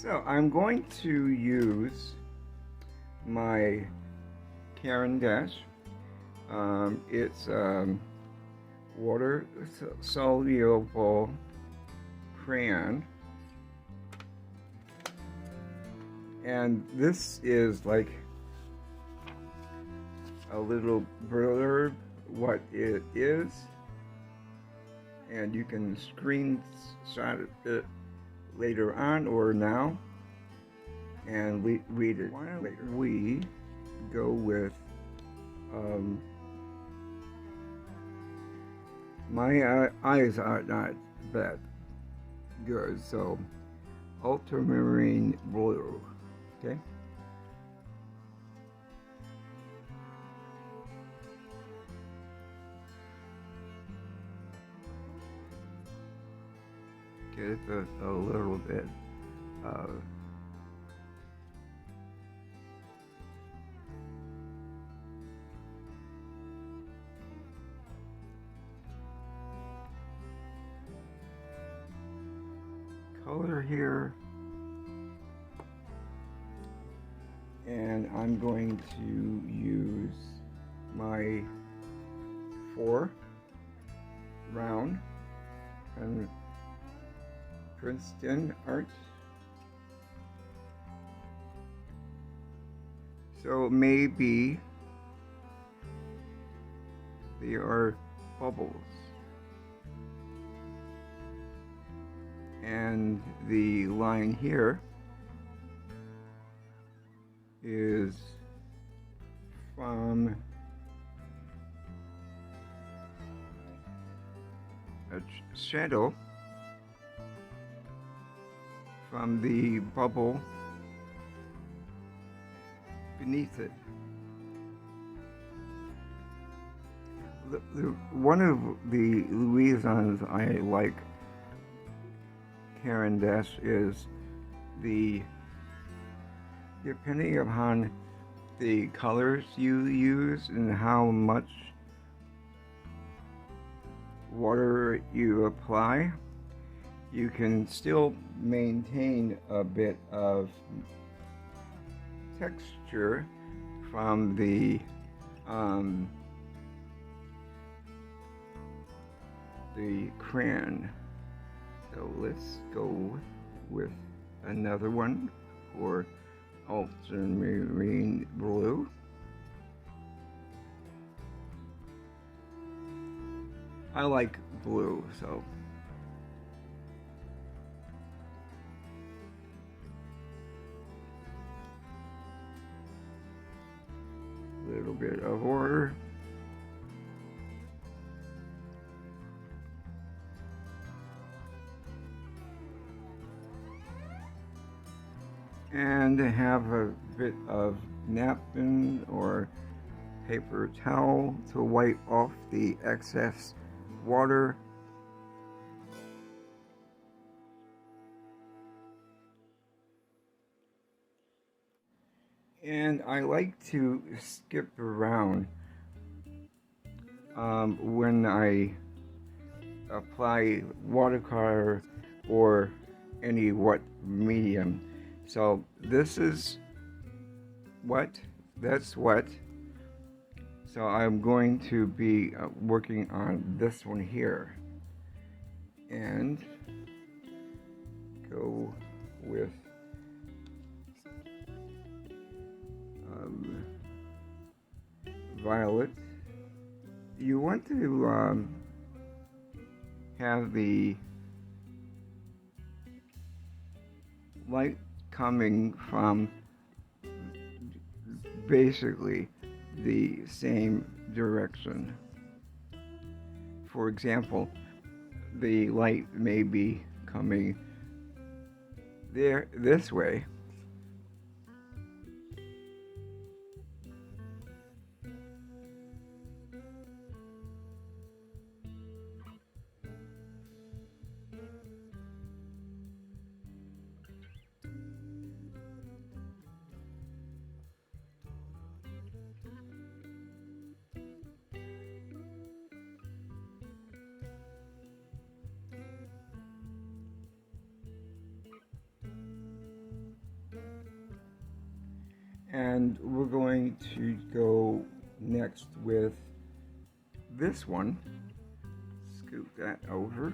So I'm going to use my Caran d'Ache. It's water soluble crayon, and this is like a little blurb what it is, and you can screenshot it later on or now and read it later. We go with my eyes are not that good, so ultramarine blue. Okay. Get a little bit of color here, and I'm going to use my 4 round and Princeton art. So maybe they are bubbles. And the line here is from a shadow from the bubble beneath it. One of the reasons I like Caran d'Ache is depending upon the colors you use and how much water you apply, you can still maintain a bit of texture from the crayon. So let's go with another one for ultramarine blue. I like blue, so a little bit of order. And have a bit of napkin or paper towel to wipe off the excess water. And I like to skip around when I apply watercolor or any wet medium. So this is wet, that's wet. So I'm going to be working on this one here and go with violet. You want to have the light coming from basically the same direction. For example, the light may be coming this way, And we're going to go next with this one. Scoot that over.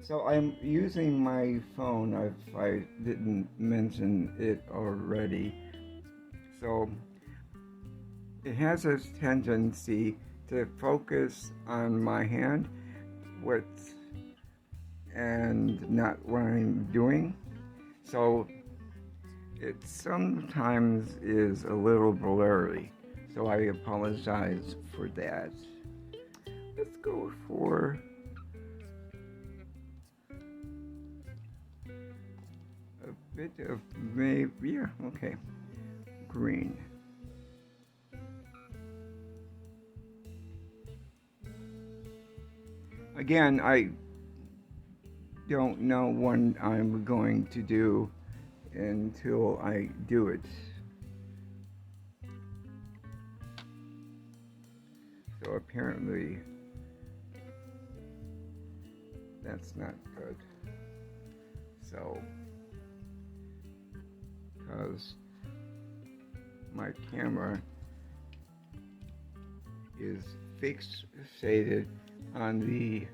So I'm using my phone, if I didn't mention it already. So it has a tendency to focus on my hand and not what I'm doing. So it sometimes is a little blurry. So I apologize for that. Let's go for a bit of maybe, yeah, okay, green. Again, I don't know what I'm going to do until I do it. So apparently that's not good. So, because my camera is fixated on the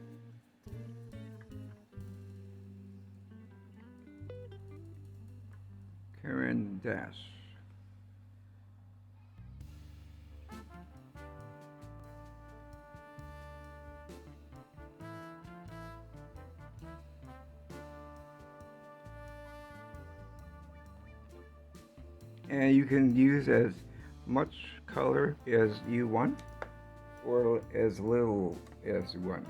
current dash. And you can use as much color as you want or as little as you want.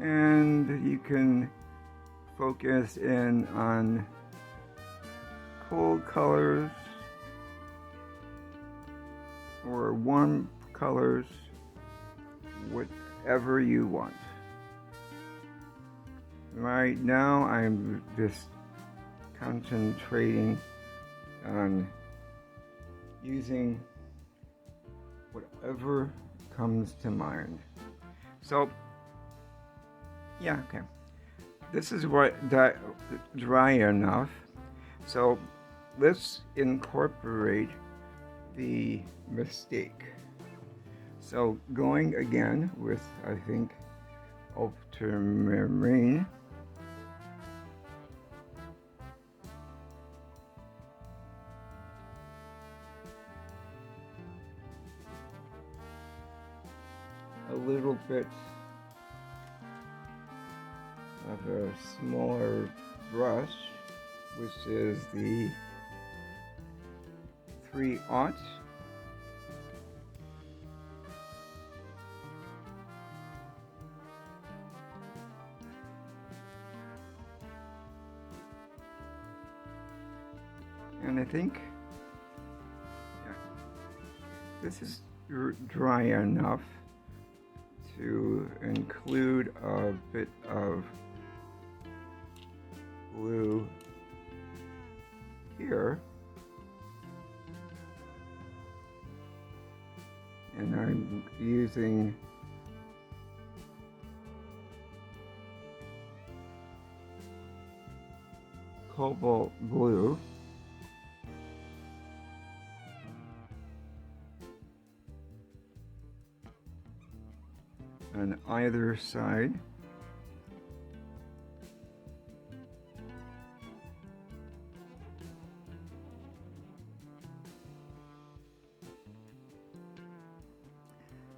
And you can focus in on cold colors or warm colors, whatever you want. Right now I'm just concentrating on using whatever comes to mind. So yeah, okay. This is dry enough. So let's incorporate the mistake. So going again with, I think, ultramarine. A little bit of a smaller brush, which is the 3/0. And I think, yeah, this is dry enough to include a bit of blue here, and I'm using cobalt blue. On either side.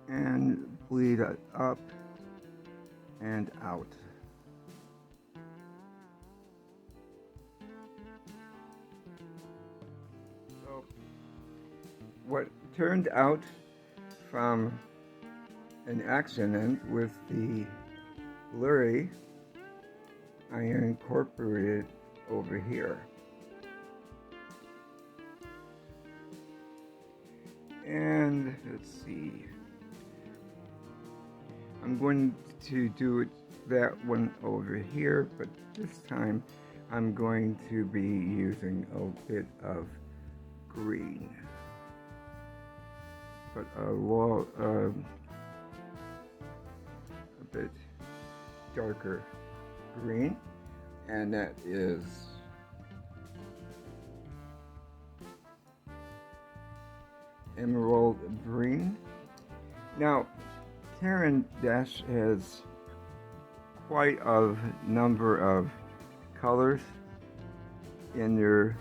And bleed it up and out. So what turned out from an accident with the blurry, I incorporated over here. And let's see, I'm going to do that one over here, but this time I'm going to be using a bit of green. but a bit darker green, and that is emerald green. Now, Terran Dash has quite a number of colors in their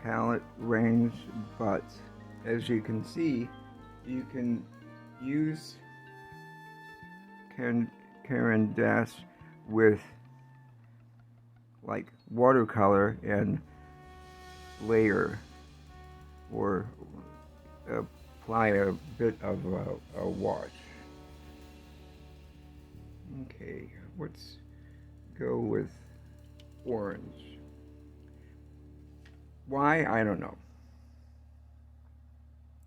palette range, but as you can see, you can use Caran Dash with like watercolor and layer, or apply a bit of a wash. Okay, let's go with orange. Why? I don't know.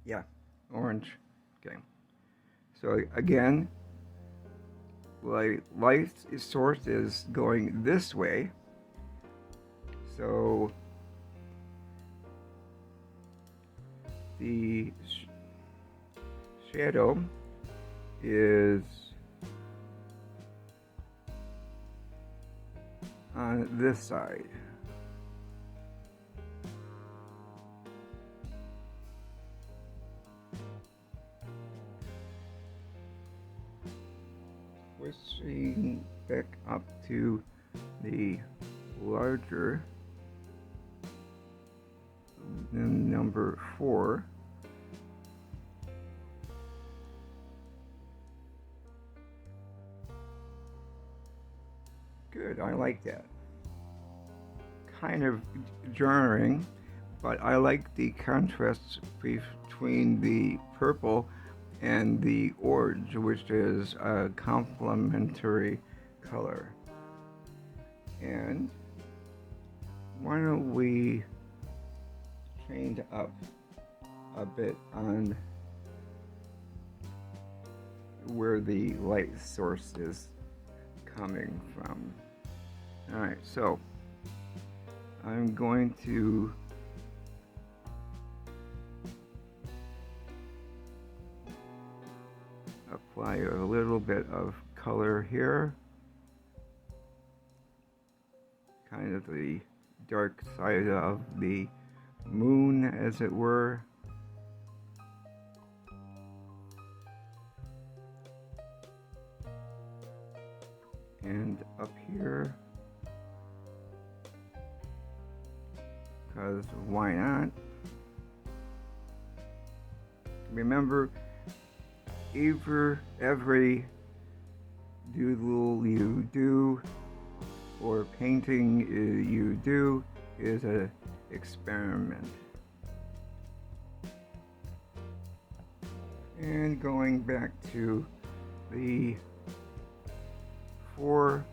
Yeah, orange. Okay. So again, light source is going this way. So the shadow is on this side. Switching back up to the larger number 4. Good, I like that. Kind of jarring, but I like the contrast between the purple and the orange, which is a complementary color. And why don't we change up a bit on where the light source is coming from. Alright, so I'm going to apply a little bit of color here, kind of the dark side of the moon, as it were. And up here, because why not? Remember, every doodle you do or painting you do is an experiment. And going back to the 4,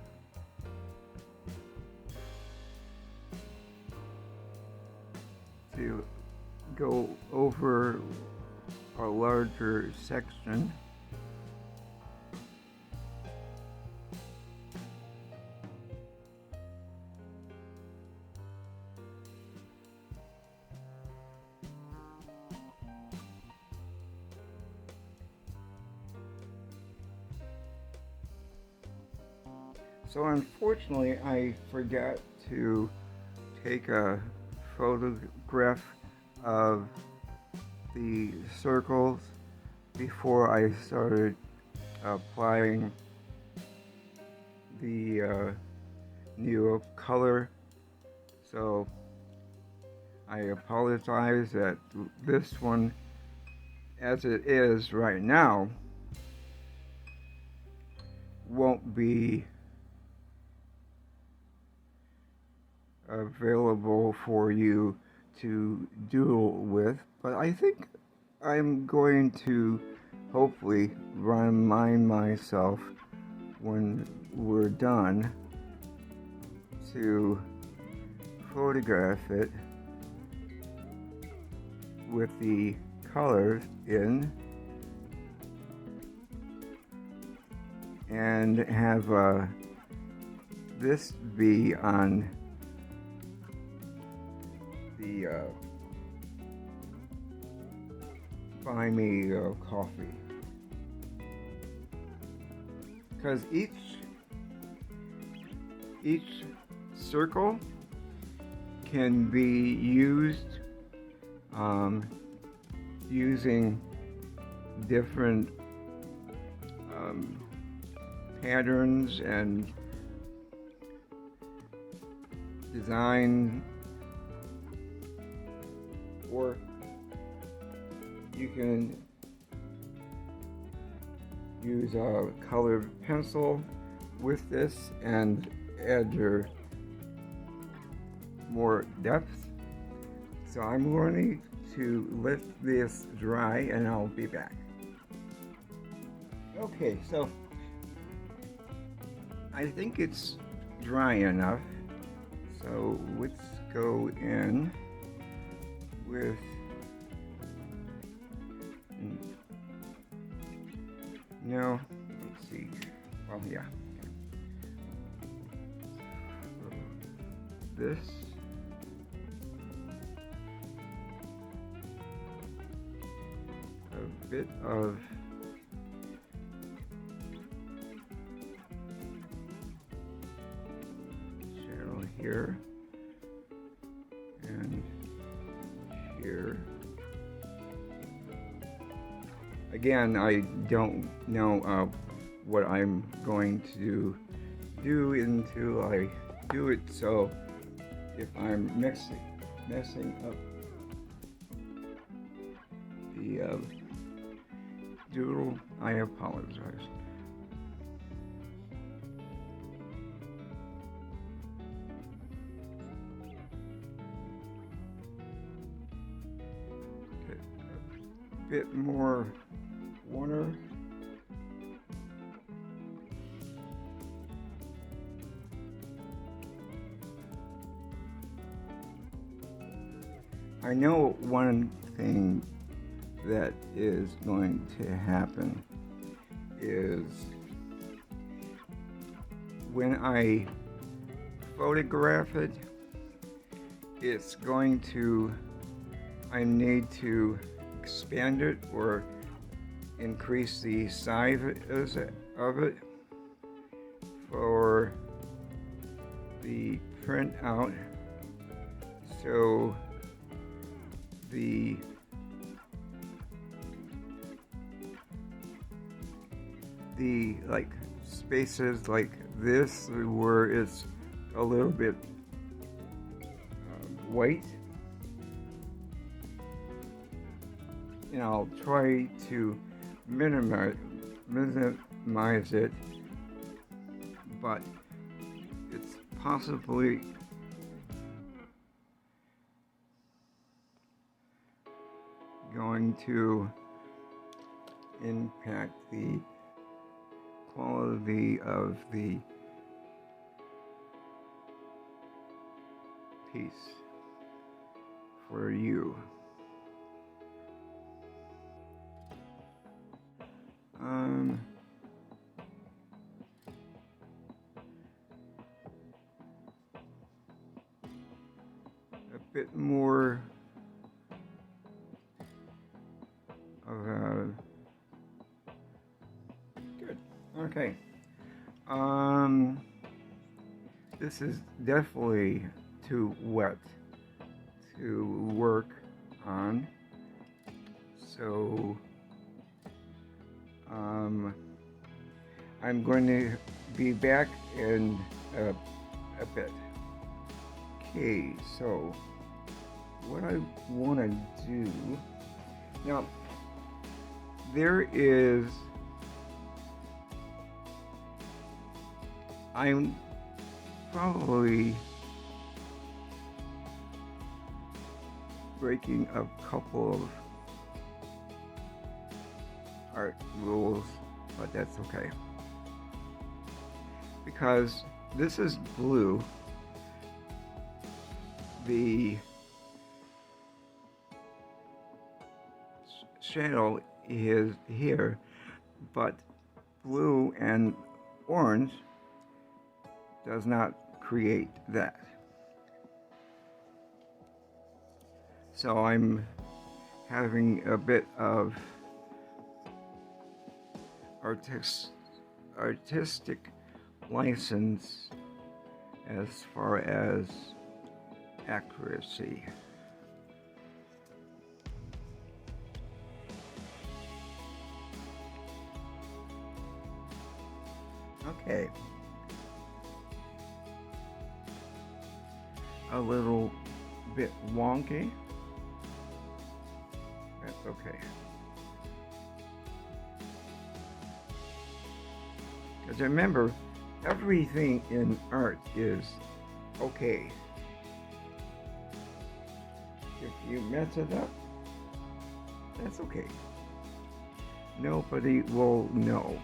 to go over a larger section. So unfortunately, I forgot to take a photograph of the circles before I started applying the new color. So I apologize that this one, as it is right now, won't be available for you to doodle with, but I think I'm going to hopefully remind myself when we're done to photograph it with the colors in and have this be on buy me coffee. Because each circle can be used using different patterns and design, or you can use a colored pencil with this and add your more depth. So I'm going to let this dry and I'll be back. Okay, so I think it's dry enough. So let's go in with no, let's see. Well, yeah. This a bit of shadow here and here. Again, I don't know what I'm going to do until I do it, so if I'm messing up the doodle, I apologize. Okay, a bit more water. I know one thing that is going to happen is when I photograph it, it's going to, I need to expand it or increase the size of it for the printout, so the like spaces like this where it's a little bit white, and I'll try to minimize it, but it's possibly going to impact the quality of the piece for you. A bit more of a good. Okay. This is definitely too wet to work on, so I'm going to be back in a bit. Okay, so what I want to do now, there is, I'm probably breaking a couple of art rules, but that's okay, because this is blue. The shadow is here, but blue and orange does not create that. So I'm having a bit of artistic license as far as accuracy. Okay. A little bit wonky. That's okay. Because remember, everything in art is okay. If you mess it up, that's okay. Nobody will know.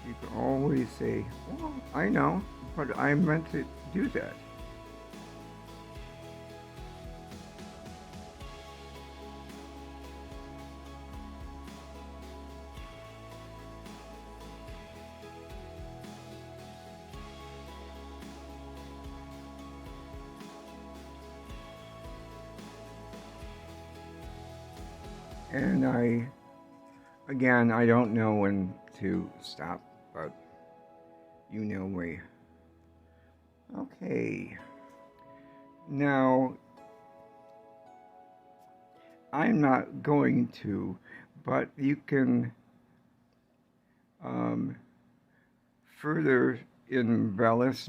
You can always say, well, I know, but I meant to do that. And I don't know when to stop, but you know me. Okay. Now, I'm not going to, but you can further embellish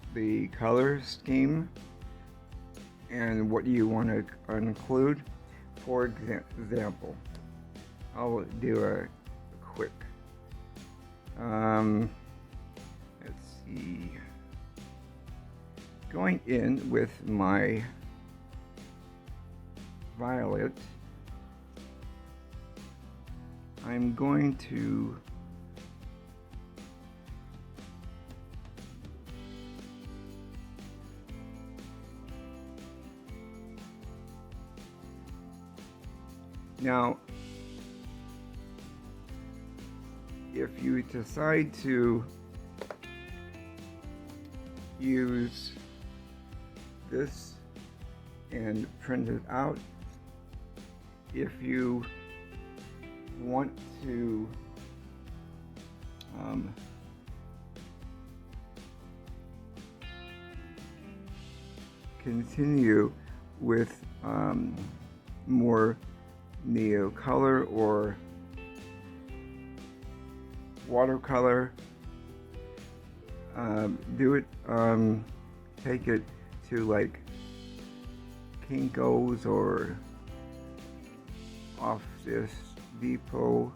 the color scheme and what you want to include. For example, I'll do a quick, let's see, going in with my violet, I'm going to now, if you decide to use this and print it out, if you want to continue with more neo color or watercolor, do it, take it to like Kinko's or Office Depot.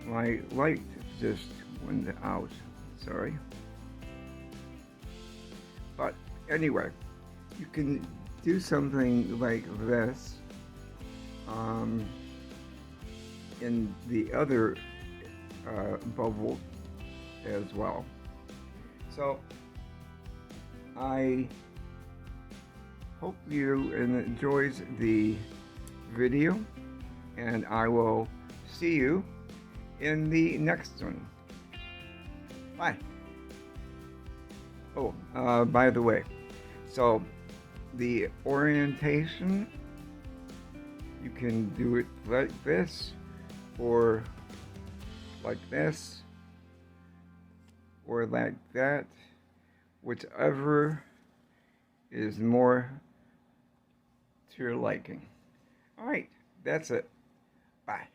My light just went out, sorry. But anyway, you can do something like this in the other bubble as well. So I hope you enjoys the video, and I will see you in the next one. Bye. Oh, by the way, so the orientation, you can do it like this, or like this, or like that, whichever is more to your liking. All right, that's it. Bye.